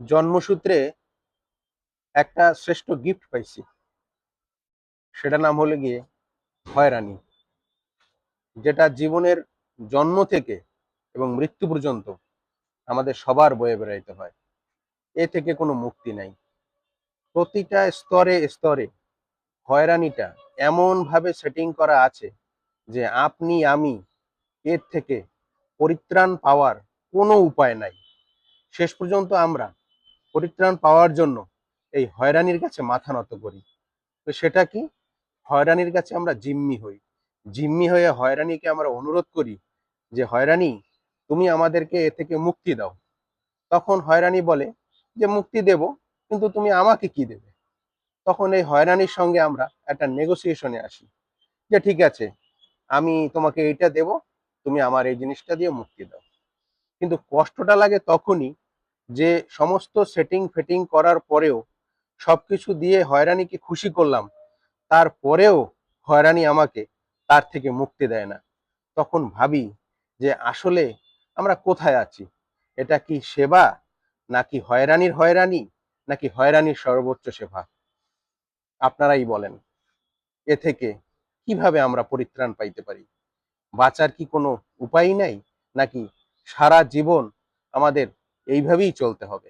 জন্মসূত্রে একটা শ্রেষ্ঠ গিফট পাইছি, সেটা নাম হলো গিয়ে হয়রানি, যেটা জীবনের জন্ম থেকে এবং মৃত্যু পর্যন্ত আমাদের সবার বয়ে বেড়াইতে হয়। এ থেকে কোনো মুক্তি নাই। প্রতিটা স্তরে স্তরে হয়রানিটা এমন ভাবে সেটিং করা আছে যে আপনি আমি এর থেকে পরিত্রাণ পাওয়ার কোনো উপায় নাই। শেষ পর্যন্ত আমরা পরিত্রাণ পাওয়ার জন্য এই হয়রানির কাছে মাথা নত করি। তো সেটা কি? হয়রানির কাছে আমরা জিম্মি হই। জিম্মি হয়ে হয়রানিকে আমরা অনুরোধ করি যে হয়রানি, তুমি আমাদেরকে এ থেকে মুক্তি দাও। তখন হয়রানি বলে যে মুক্তি দেব, কিন্তু তুমি আমাকে কি দেবে? তখন এই হয়রানির সঙ্গে আমরা একটা নেগোসিয়েশনে আসি যে ঠিক আছে, আমি তোমাকে এইটা দেব, তুমি আমার এই জিনিসটা দিয়ে মুক্তি দাও। কিন্তু কষ্টটা লাগে তখনই, যে সমস্ত সেটিং ফেটিং করার পরেও, সবকিছু দিয়ে হয়রানিকে খুশি করলাম, তারপরেও হয়রানি আমাকে তার থেকে মুক্তি দেয় না। তখন ভাবি যে আসলে আমরা কোথায় আছি? এটা কি সেবা, নাকি হয়রানির হয়রানি, নাকি হয়রানির সর্বোচ্চ সেবা? আপনারাই বলেন, এ থেকে কিভাবে আমরা পরিত্রাণ পাইতে পারি? বাঁচার কি কোনো উপায় নাই, নাকি সারা জীবন আমাদের এইভাবেই চলতে হবে?